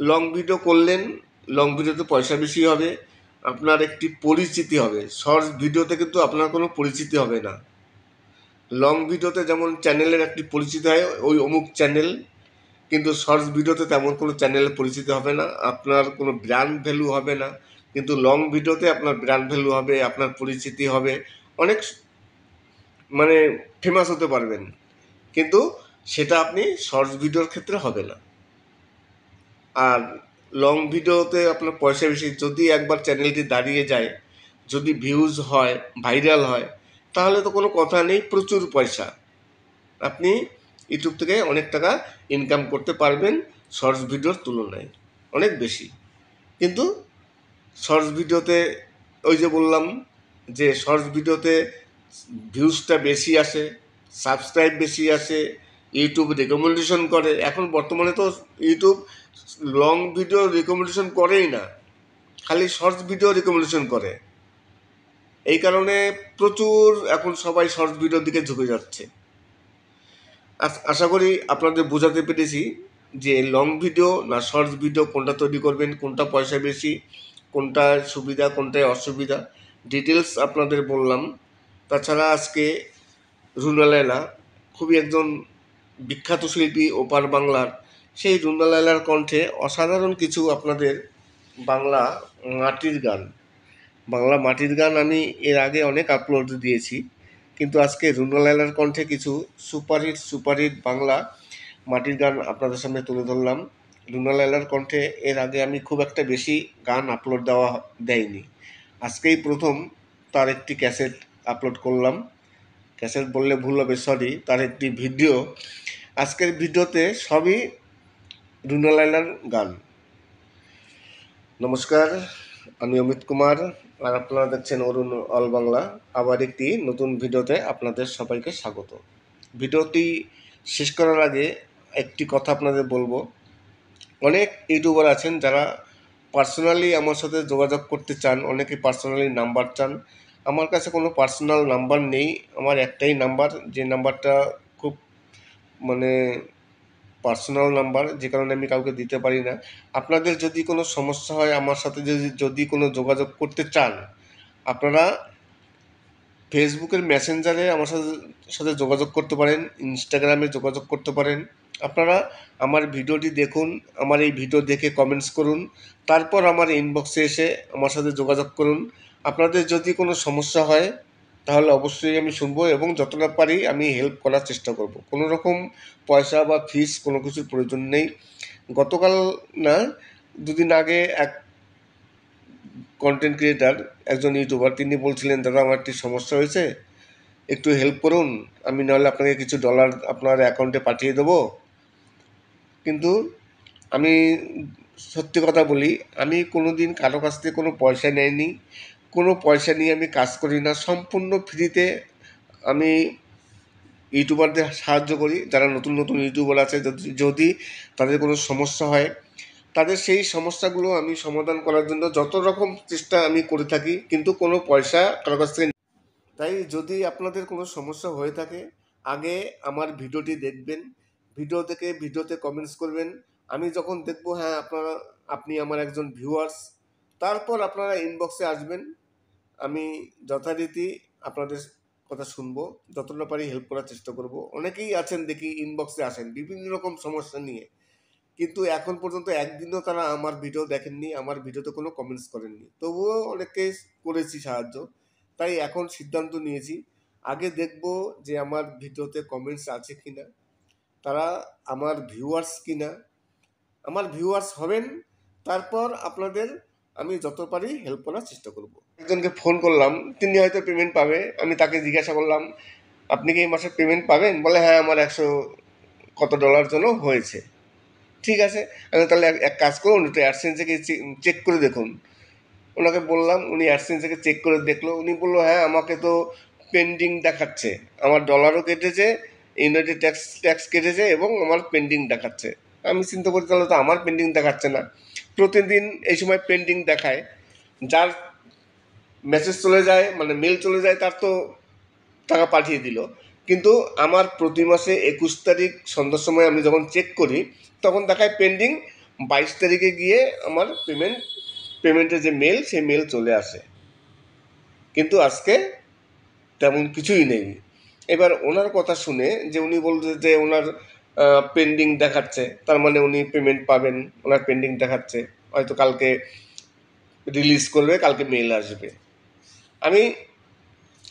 লং ভিডিও করলেন, লং ভিডিওতে পয়সা বেশি হবে, আপনার একটি পরিচিতি হবে। শর্টস ভিডিওতে কিন্তু আপনার কোনো পরিচিতি হবে না। লং ভিডিওতে যেমন চ্যানেলের একটি পরিচিতি হয়, ওই অমুক চ্যানেল, কিন্তু শর্টস ভিডিওতে তেমন কোনো চ্যানেলের পরিচিতি হবে না, আপনার কোনো ব্র্যান্ড ভ্যালু হবে না। কিন্তু লং ভিডিওতে আপনার ব্র্যান্ড ভ্যালু হবে, আপনার পরিচিতি হবে, অনেক মানে ফেমাস হতে পারবেন। কিন্তু সেটা আপনি শর্টস ভিডিওর ক্ষেত্রে হবে না। আর লং ভিডিওতে আপনার পয়সা বেশি। যদি একবার চ্যানেলটি দাঁড়িয়ে যায়, যদি ভিউজ হয়, ভাইরাল হয়, তাহলে তো কোনো কথা নেই, প্রচুর পয়সা, আপনি ইউটিউব থেকে অনেক টাকা ইনকাম করতে পারবেন শর্টস ভিডিওর তুলনায়, অনেক বেশি। কিন্তু শর্টস ভিডিওতে ওই যে বললাম যে শর্টস ভিডিওতে ভিউজটা বেশি আসে, সাবস্ক্রাইব বেশি আসে, ইউটিউব রেকমেন্ডেশন করে। এখন বর্তমানে তো ইউটিউব লং ভিডিও রেকমেন্ডেশন করেই না, খালি শর্টস ভিডিও রেকমেন্ডেশন করে। এই কারণে প্রচুর এখন সবাই শর্টস ভিডিওর দিকে ঝুঁকে যাচ্ছে। আশা করি আপনাদের বোঝাতে পেরেছি যে লং ভিডিও না শর্টস ভিডিও কোনটা তৈরি করবেন, কোনটা পয়সা বেশি, কোনটা সুবিধা, কোনটায় অসুবিধা, ডিটেলস আপনাদের বললাম। তাছাড়া আজকে রুনালাইলা খুবই একজন বিখ্যাত শিল্পী ওপার বাংলার, সেই রুনালাইলার কণ্ঠে অসাধারণ কিছু আপনাদের বাংলা মাটির গান আমি এর আগে অনেক আপলোড দিয়েছি, কিন্তু আজকে রুনালাইলার কণ্ঠে কিছু সুপারহিট বাংলা মাটির গান আপনাদের সামনে তুলে ধরলাম। রুনালাইলার কণ্ঠে এর আগে আমি খুব একটা বেশি গান আপলোড দেয়নি, আজকেই প্রথম তার একটি ক্যাসেট আপলোড করলাম। ক্যাসেট বললে ভুল হবে, সরি, তার একটি ভিডিও। আজকের ভিডিওতে সবই রুনালাইলার গান। নমস্কার, আমি অমিত কুমার, আর আপনারা দেখছেন অরুণ অল বাংলা। আবার একটি নতুন ভিডিওতে আপনাদের সবাইকে স্বাগত। ভিডিওটি শেষ করার আগে একটি কথা আপনাদের বলবো, অনেক ইউটিউবার আছেন যারা পার্সোনালি আমার সাথে যোগাযোগ করতে চান, অনেকে পার্সোনালি নাম্বার চান। আমার কাছে কোনো পার্সোনাল নাম্বার নেই, আমার একটাই নাম্বার, যে নাম্বারটা খুব পার্সোনাল নাম্বার, যে কারণে আমি কাউকে দিতে পারি না। আপনাদের যদি কোনো সমস্যা হয়, আমার সাথে যদি কোনো যোগাযোগ করতে চান, আপনারা ফেসবুকের মেসেঞ্জারে আমার সাথে যোগাযোগ করতে পারেন, ইনস্টাগ্রামে যোগাযোগ করতে পারেন, আপনারা আমার ভিডিওটি দেখুন, আমার এই ভিডিও দেখে কমেন্টস করুন, তারপর আমার ইনবক্সে এসে আমার সাথে যোগাযোগ করুন। আপনাদের যদি কোনো সমস্যা হয় তাহলে অবশ্যই আমি শুনবো এবং যতটা পারি আমি হেল্প করার চেষ্টা করব। কোনো রকম পয়সা বা ফিস কোনো কিছুর প্রয়োজন নেই। গতকাল না, দুদিন আগে এক কন্টেন্ট ক্রিয়েটার, একজন ইউটিউবার, তিনি বলছিলেন, দাদা আমার একটি সমস্যা হয়েছে, একটু হেল্প করুন, আমি নাহলে আপনাকে কিছু ডলার আপনার অ্যাকাউন্টে পাঠিয়ে দেবো। কিন্তু আমি সত্যি কথা বলি, আমি কোনো দিন কারো কাছ থেকে কোনো পয়সা নেইনি, কোনো পয়সা নিয়ে আমি কাজ করি না। সম্পূর্ণ ফ্রিতে আমি ইউটিউবারদের সাহায্য করি। যারা নতুন নতুন ইউটিউবার আছে, যদি তাদের কোনো সমস্যা হয়, তাদের সেই সমস্যাগুলো আমি সমাধান করার জন্য যত রকম চেষ্টা আমি করে থাকি, কিন্তু কোনো পয়সা কারো কাছ থেকে। তাই যদি আপনাদের কোনো সমস্যা হয়ে থাকে, আগে আমার ভিডিওটি দেখবেন, ভিডিও দেখে ভিডিওতে কমেন্টস করবেন। আমি যখন দেখব হ্যাঁ আপনি আমার একজন ভিউয়ার্স, তারপর আপনারা ইনবক্সে আসবেন। আমি যথারীতি আপনাদের কথা শুনবো, যতটা পারি হেল্প করার চেষ্টা করব। অনেকেই আছেন দেখি ইনবক্সে আসেন বিভিন্ন রকম সমস্যা নিয়ে, কিন্তু এখন পর্যন্ত একদিনও তারা আমার ভিডিও দেখেননি, আমার ভিডিওতে কোনো কমেন্টস করেননি। তবুও অনেককে করেছি সাহায্য। তাই এখন সিদ্ধান্ত নিয়েছি, আগে দেখব যে আমার ভিডিওতে কমেন্টস আছে কিনা, তারা আমার ভিউয়ার্স কিনা। আমার ভিউয়ার্স হবেন, তারপর আপনাদের আমি যত পারি হেল্প করার চেষ্টা করব। একজনকে ফোন করলাম, তিনি হয়তো পেমেন্ট পাবে। আমি তাকে জিজ্ঞাসা করলাম, আপনি কি এই মাসে পেমেন্ট পাবেন? বলে হ্যাঁ, আমার 100 কত ডলার জন্য হয়েছে। ঠিক আছে, আমি তাহলে এক কাজ করুন, একটু অ্যাডসেন্স থেকে চেক করে দেখুন। ওনাকে বললাম, উনি অ্যাডসেন্স থেকে চেক করে দেখলো। উনি বললো হ্যাঁ, আমাকে তো পেন্ডিং দেখাচ্ছে, আমার ডলারও কেটেছে, ইউনাইটেড ট্যাক্স কেটেছে এবং আমার পেন্ডিং দেখাচ্ছে। আমি চিন্তা করি তাহলে তো আমার পেন্ডিং দেখাচ্ছে না। প্রতিদিন এই সময় পেন্ডিং দেখায়, যার মেসেজ চলে যায়, মানে মেল চলে যায়, তার তো টাকা পাঠিয়ে দিল। কিন্তু আমার প্রতি মাসে 21 তারিখ সন্ধ্যার সময় আমি যখন চেক করি, তখন দেখায় পেন্ডিং। 22 তারিখে গিয়ে আমার পেমেন্টের যে মেল, সেই মেল চলে আসে। কিন্তু আজকে তেমন কিছুই নেই। এবার ওনার কথা শুনে যে উনি বলছে যে ওনার পেন্ডিং দেখাচ্ছে, তার মানে উনি পেমেন্ট পাবেন, ওনার পেন্ডিং দেখাচ্ছে, হয়তো কালকে রিলিজ করবে, কালকে মেল আসবে। আমি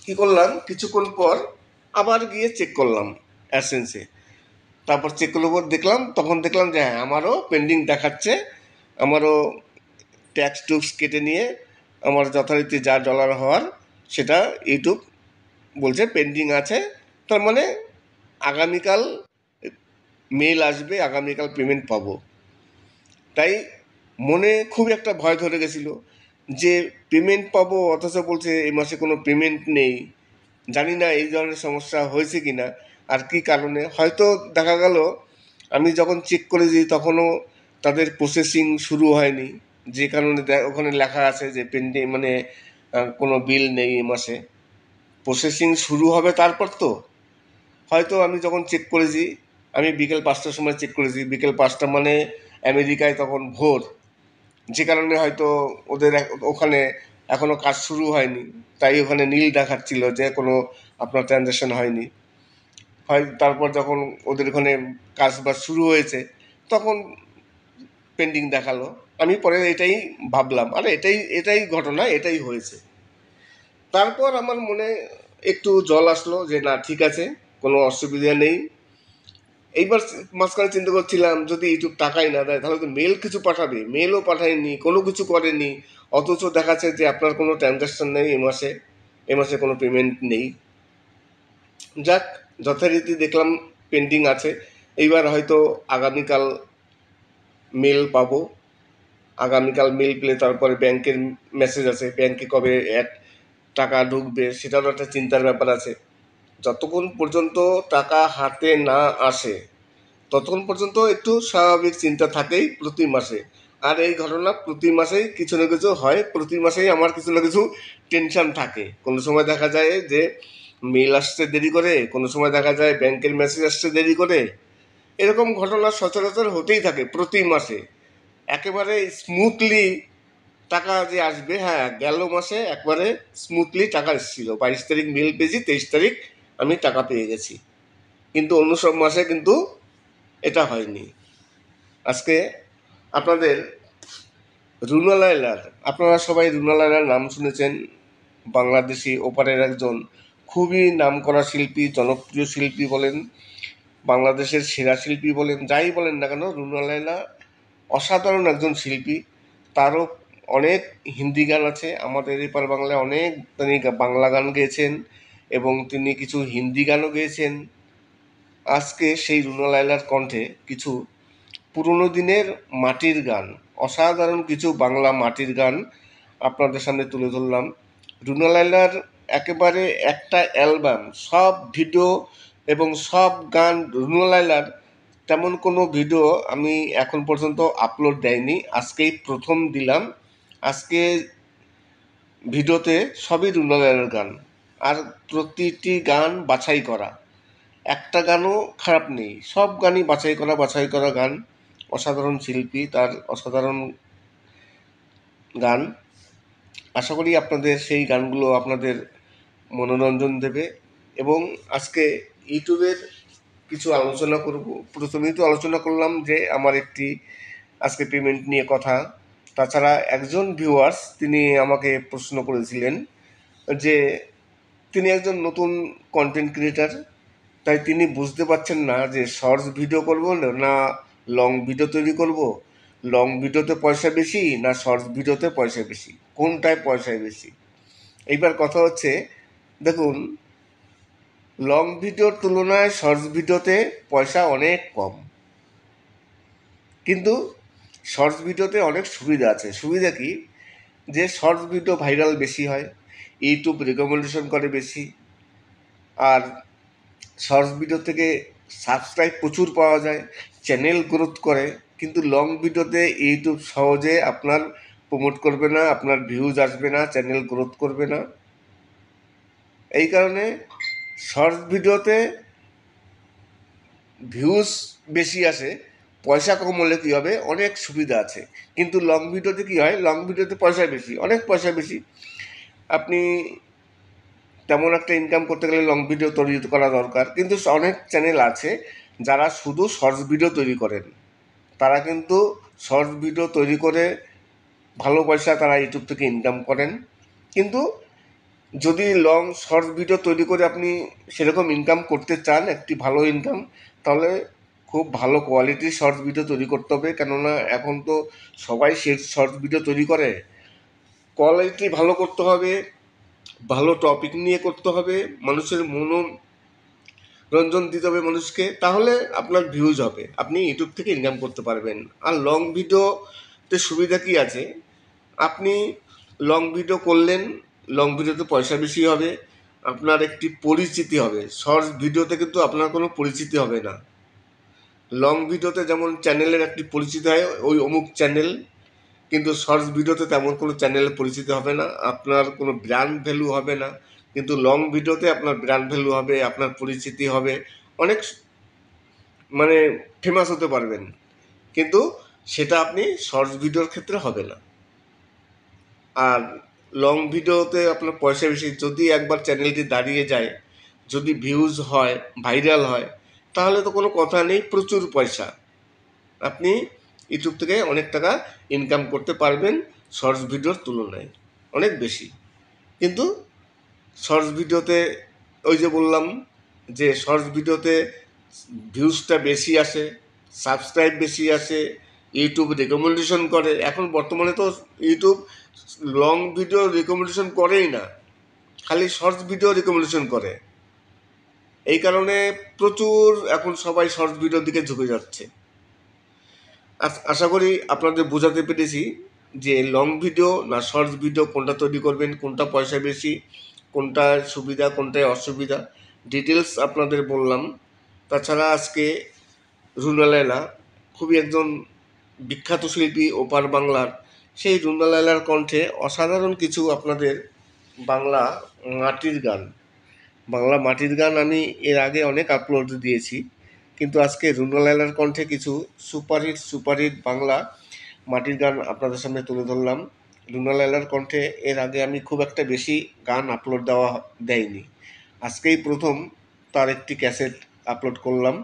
কি করলাম, কিছুক্ষণ পর আবার গিয়ে চেক করলাম অ্যাডসেন্সে। তারপর চেক করলে দেখলাম, তখন দেখলাম যে হ্যাঁ, আমারও পেন্ডিং দেখাচ্ছে, আমারও ট্যাক্স টুক্স কেটে নিয়ে আমার যথারীতি যা ডলার হওয়ার সেটা ইউটিউব বলছে পেন্ডিং আছে। তার মানে আগামীকাল মেল আসবে, আগামীকাল পেমেন্ট পাবো। তাই মনে খুব একটা ভয় ধরে গেছিলো যে পেমেন্ট পাবো, অথচ বলছে এই মাসে কোনো পেমেন্ট নেই। জানি না এই ধরনের সমস্যা হয়েছে কি না, আর কি কারণে। হয়তো দেখা গেল আমি যখন চেক করেছি তখনও তাদের প্রসেসিং শুরু হয়নি, যে কারণে ওখানে লেখা আছে যে পেন্ডিং, মানে কোনো বিল নেই এই মাসে। প্রসেসিং শুরু হবে তারপর তো। হয়তো আমি যখন চেক করেছি, আমি বিকেল 5টার সময় চেক করেছি, বিকেল 5টা মানে আমেরিকায় তখন ভোর, যে কারণে হয়তো ওদের ওখানে এখনও কাজ শুরু হয়নি, তাই ওখানে নীল দেখাচ্ছিল যে কোনো আপনার ট্রানজ্যাকশন হয়নি। হয় তারপর যখন ওদের ওখানে কাজ বাজ শুরু হয়েছে, তখন পেন্ডিং দেখালো। আমি পরে এটাই ভাবলাম, আরে এটাই ঘটনা, এটাই হয়েছে। তারপর আমার মনে একটু জল আসলো যে না, ঠিক আছে, কোনো অসুবিধা নেই। এইবার মাঝখানে চিন্তা করছিলাম, যদি ইউটিউব টাকাই না দেয় তাহলে তো মেল কিছু পাঠাবে, মেলও পাঠায়নি, কোনো কিছু করেনি, অথচ দেখাচ্ছে যে আপনার কোনো ট্রানজ্যাকশন নেই এ মাসে কোনো পেমেন্ট নেই। যাক, যথারীতি দেখলাম পেন্ডিং আছে। এইবার হয়তো আগামীকাল মেল পাবো। আগামীকাল মেল পেলে তারপরে ব্যাংকের মেসেজ আছে, ব্যাংকে কবে টাকা ঢুকবে সেটারও একটা চিন্তার ব্যাপার আছে। যতক্ষণ পর্যন্ত টাকা হাতে না আসে ততক্ষণ পর্যন্ত একটু স্বাভাবিক চিন্তা থাকেই প্রতি মাসে। আর এই ঘটনা প্রতি মাসেই কিছু না কিছু হয়, প্রতি মাসেই আমার কিছু না কিছু টেনশন থাকে। কোনো সময় দেখা যায় যে মেল আসতে দেরি করে, কোনো সময় দেখা যায় ব্যাংকের মেসেজ আসতে দেরি করে। এরকম ঘটনা সচরাচর হতেই থাকে প্রতি মাসে। একেবারে স্মুথলি টাকা যে আসবে, হ্যাঁ, গেল মাসে একবারে স্মুথলি টাকা এসেছিল। 22 তারিখ মেল পেয়েছি, 23 তারিখ আমি টাকা পেয়ে গেছি। কিন্তু অন্য সব মাসে কিন্তু এটা হয়নি। আজকে আপনাদের রুনা লায়লার, আপনারা সবাই রুনা লায়লার নাম শুনেছেন। বাংলাদেশি ওপারের একজন খুবই নামকরা শিল্পী, জনপ্রিয় শিল্পী বলেন, বাংলাদেশের সেরা শিল্পী বলেন, যাই বলেন না কেন, রুনা লায়লা অসাধারণ একজন শিল্পী। তারও অনেক হিন্দি গান আছে, আমাদের এপার বাংলায় অনেক তিনি বাংলা গান গেয়েছেন এবং তিনি কিছু হিন্দি গানও গেয়েছেন। আজকে সেই রুনা লায়লার কণ্ঠে কিছু পুরনো দিনের মাটির গান, অসাধারণ কিছু বাংলা মাটির গান আপনাদের সামনে তুলে ধরলাম। রুনা লায়লার একেবারে একটা অ্যালবাম, সব ভিডিও এবং সব গান রুনা লায়লার, তেমন কোনো ভিডিও আমি এখন পর্যন্ত আপলোড দেয়নি, আজকেই প্রথম দিলাম। আজকে ভিডিওতে সবই রুনা লায়লার গান, আর প্রতিটি গান বাছাই করা, একটা গানও খারাপ নেই, সব গানই বাছাই করা গান। অসাধারণ শিল্পী, তার অসাধারণ গান। আশা করি আপনাদের সেই গানগুলো আপনাদের মনোরঞ্জন দেবে। এবং আজকে ইউটিউবের কিছু আলোচনা করব। প্রথমেই তো আলোচনা করলাম যে আমার একটি আজকে পেমেন্ট নিয়ে কথা। তাছাড়া একজন ভিউয়ার্স তিনি আমাকে প্রশ্ন করেছিলেন যে তিনি একজন নতুন কন্টেন্ট ক্রিয়েটার, তাই তিনি বুঝতে পারছেন না যে শর্টস ভিডিও করব না লং ভিডিও তৈরি করব, লং ভিডিওতে পয়সা বেশি না শর্টস ভিডিওতে পয়সা বেশি, কোনটায় পয়সা বেশি। এইবার কথা হচ্ছে, দেখুন, লং ভিডিওর তুলনায় শর্টস ভিডিওতে পয়সা অনেক কম, কিন্তু শর্টস ভিডিওতে অনেক সুবিধা আছে। সুবিধা কি, যে শর্টস ভিডিও ভাইরাল বেশি হয়, ইউটিউব রেকমেন্ডেশন করে বেশি, আর শর্টস ভিডিও থেকে সাবস্ক্রাইব প্রচুর পাওয়া যায়, চ্যানেল গ্রোথ করে। কিন্তু লং ভিডিওতে ইউটিউব সহজে আপনার প্রমোট করবে না, আপনার ভিউজ আসবে না, চ্যানেল গ্রোথ করবে না। এই কারণে শর্টস ভিডিওতে ভিউজ বেশি আসে, পয়সা কম হলে কী হবে, অনেক সুবিধা আছে। কিন্তু লং ভিডিওতে কী হয়, লং ভিডিওতে পয়সা বেশি, অনেক পয়সা বেশি। আপনি তেমন একটা ইনকাম করতে গেলে লং ভিডিও তৈরি করা দরকার। কিন্তু অনেক চ্যানেল আছে যারা শুধু শর্টস ভিডিও তৈরি করেন, তারা কিন্তু শর্টস ভিডিও তৈরি করে ভালো পয়সা তারা ইউটিউব থেকে ইনকাম করেন। কিন্তু যদি লং শর্টস ভিডিও তৈরি করে আপনি সেরকম ইনকাম করতে চান, একটি ভালো ইনকাম, তাহলে খুব ভালো কোয়ালিটির শর্টস ভিডিও তৈরি করতে হবে। কেননা এখন তো সবাই সে শর্টস ভিডিও তৈরি করে, কোয়ালিটি ভালো করতে হবে, ভালো টপিক নিয়ে করতে হবে, মানুষের মনোরঞ্জন দিতে হবে মানুষকে, তাহলে আপনার ভিউজ হবে, আপনি ইউটিউব থেকে ইনকাম করতে পারবেন। আর লং ভিডিওতে সুবিধা কী আছে, আপনি লং ভিডিও করলেন, লং ভিডিওতে পয়সা বেশি হবে, আপনার একটি পরিচিতি হবে। শর্টস ভিডিওতে কিন্তু আপনার কোনো পরিচিতি হবে না। লং ভিডিওতে যেমন চ্যানেলের একটি পরিচিতি হয়, ওই অমুক চ্যানেল, কিন্তু শর্টস ভিডিওতে তেমন কোনো চ্যানেলের পরিচিতি হবে না, আপনার কোনো ব্র্যান্ড ভ্যালু হবে না। কিন্তু লং ভিডিওতে আপনার ব্র্যান্ড ভ্যালু হবে, আপনার পরিচিতি হবে, অনেক মানে ফেমাস হতে পারবেন। কিন্তু সেটা আপনি শর্টস ভিডিওর ক্ষেত্রে হবে না। আর লং ভিডিওতে আপনার পয়সা বেশি। যদি একবার চ্যানেলটি দাঁড়িয়ে যায়, যদি ভিউজ হয়, ভাইরাল হয়, তাহলে তো কোনো কথা নেই, প্রচুর পয়সা, আপনি ইউটিউব থেকে অনেক টাকা ইনকাম করতে পারবেন শর্টস ভিডিওর তুলনায়, অনেক বেশি। কিন্তু শর্টস ভিডিওতে ওই যে বললাম যে শর্টস ভিডিওতে ভিউজটা বেশি আসে, সাবস্ক্রাইব বেশি আসে, ইউটিউব রেকমেন্ডেশন করে। এখন বর্তমানে তো ইউটিউব লং ভিডিও রেকমেন্ডেশন করেই না, খালি শর্টস ভিডিও রেকমেন্ডেশন করে। এই কারণে প্রচুর এখন সবাই শর্টস ভিডিওর দিকে ঝুঁকে যাচ্ছে। আশা করি আপনাদের বোঝাতে পেরেছি যে লং ভিডিও না শর্টস ভিডিও কোনটা তৈরি করবেন, কোনটা পয়সা বেশি, কোনটা সুবিধা, কোনটায় অসুবিধা, ডিটেলস আপনাদের বললাম। তাছাড়া আজকে রুনা লায়লা খুবই একজন বিখ্যাত শিল্পী ওপার বাংলার, সেই রুনা লায়লার কণ্ঠে অসাধারণ কিছু আপনাদের বাংলা মাটির গান আমি এর আগে অনেক আপলোড দিয়েছি, কিন্তু আজকে রুনা লায়লার কণ্ঠে কিছু সুপারহিট বাংলা মাটির গান আপনাদের সামনে তুলে ধরলাম। রুনা লায়লার কণ্ঠে এর আগে আমি খুব একটা বেশি গান আপলোড দেয়নি, আজকেই প্রথম তার একটি ক্যাসেট আপলোড করলাম।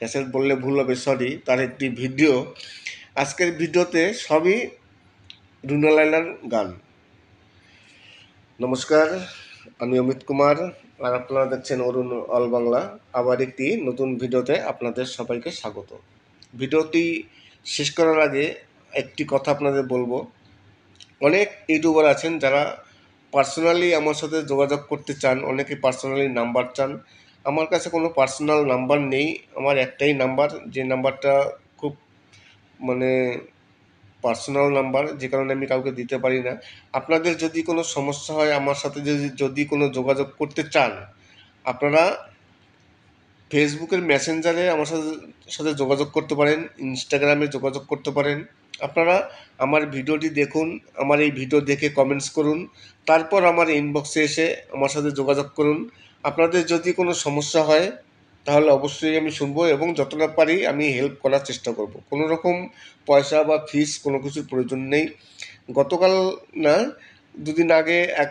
ক্যাসেট বললে ভুল হবে, সরি, তার একটি ভিডিও। আজকের ভিডিওতে সবই রুনা লায়লার গান। নমস্কার, আমি অমিত কুমার, আর আপনারা দেখছেন অরুণ অল বাংলা। আবার একটি নতুন ভিডিওতে আপনাদের সবাইকে স্বাগত। ভিডিওটি শেষ করার আগে একটি কথা আপনাদের বলবো। অনেক ইউটিউবার আছেন যারা পার্সোনালি আমার সাথে যোগাযোগ করতে চান, অনেকে পার্সোনালি নাম্বার চান। আমার কাছে কোনো পার্সোনাল নাম্বার নেই, আমার একটাই নাম্বার, যে নাম্বারটা খুব পার্সোনাল নাম্বার, যে কারণে আমি কাউকে দিতে পারি না। আপনাদের যদি কোনো সমস্যা হয়, আমার সাথে যদি কোনো যোগাযোগ করতে চান, আপনারা ফেসবুকের মেসেঞ্জারে আমার সাথে যোগাযোগ করতে পারেন, ইনস্টাগ্রামে যোগাযোগ করতে পারেন। আপনারা আমার ভিডিওটি দেখুন, আমার এই ভিডিও দেখে কমেন্টস করুন, তারপর আমার ইনবক্সে এসে আমার সাথে যোগাযোগ করুন। আপনাদের যদি কোনো সমস্যা হয় তাহলে অবশ্যই আমি শুনবো এবং যতটা পারি আমি হেল্প করার চেষ্টা করব। কোনো রকম পয়সা বা ফিস কোনো কিছুর প্রয়োজন নেই। গতকাল না, দুদিন আগে এক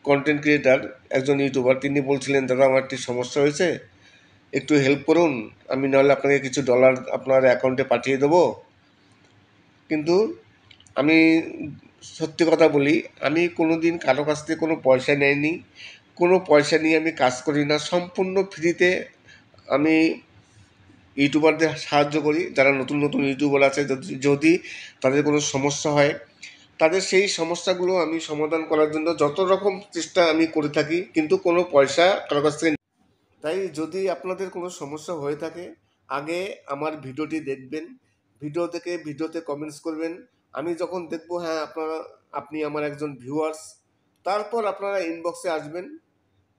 কন্টেন্ট ক্রিয়েটার, একজন ইউটিউবার, তিনি বলছিলেন, দাদা আমার একটি সমস্যা হয়েছে, একটু হেল্প করুন, আমি নাহলে আপনাকে কিছু ডলার আপনার অ্যাকাউন্টে পাঠিয়ে দেবো। কিন্তু আমি সত্যি কথা বলি, আমি কোনো দিন কারো কাছ থেকে কোনো পয়সা নেইনি, কোনো পয়সা নিয়ে আমি কাজ করি না। সম্পূর্ণ ফ্রিতে আমি ইউটিউবারদের সাহায্য করি, যারা নতুন নতুন ইউটিউবার আছে, যদি তাদের কোনো সমস্যা হয়, তাদের সেই সমস্যাগুলো আমি সমাধান করার জন্য যত রকম চেষ্টা আমি করে থাকি, কিন্তু কোনো পয়সা কারো কাছ থেকে। তাই যদি আপনাদের কোনো সমস্যা হয়ে থাকে, আগে আমার ভিডিওটি দেখবেন, ভিডিও থেকে ভিডিওতে কমেন্টস করবেন। আমি যখন দেখব হ্যাঁ আপনি আমার একজন ভিউয়ার্স, তারপর আপনারা ইনবক্সে আসবেন,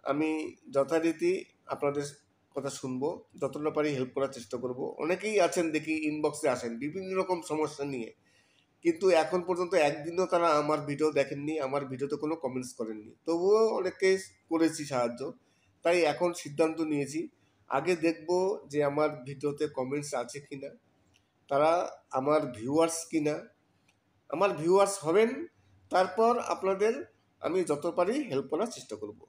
আমি যথারীতি আপনাদের কথা শুনবো, যতটা পারি হেল্প করার চেষ্টা করব। অনেকেই আছেন দেখি ইনবক্সে আসেন বিভিন্ন রকম সমস্যা নিয়ে, কিন্তু এখন পর্যন্ত একদিনও তারা আমার ভিডিও দেখেননি, আমার ভিডিওতে কোনো কমেন্টস করেননি। তবুও অনেককে করেছি সাহায্য। তাই এখন সিদ্ধান্ত নিয়েছি, আগে দেখব যে আমার ভিডিওতে কমেন্টস আছে কিনা, তারা আমার ভিউয়ার্স কিনা। আমার ভিউয়ার্স হবেন, তারপর আপনাদের আমি যত পারি হেল্প করার চেষ্টা করব।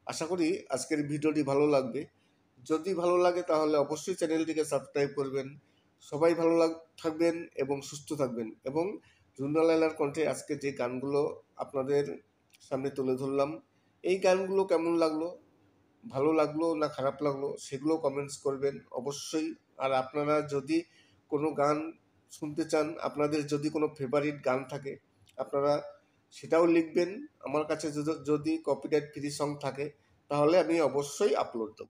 আশা করি আজকের ভিডিওটি ভালো লাগবে। যদি ভালো লাগে তাহলে অবশ্যই চ্যানেলটিকে সাবস্ক্রাইব করবেন। সবাই ভালো থাকবেন এবং সুস্থ থাকবেন। এবং রুনা লায়লার কণ্ঠে আজকে যে গানগুলো আপনাদের সামনে তুলে ধরলাম, এই গানগুলো কেমন লাগলো, ভালো লাগলো না খারাপ লাগলো, সেগুলো কমেন্টস করবেন অবশ্যই। আর আপনারা যদি কোনো গান শুনতে চান, আপনাদের যদি কোনো ফেভারিট গান থাকে, আপনারা সেটাও লিখবেন। আমার কাছে যদি কপিরাইট ফ্রি সং থাকে তাহলে আমি অবশ্যই আপলোড দেবো।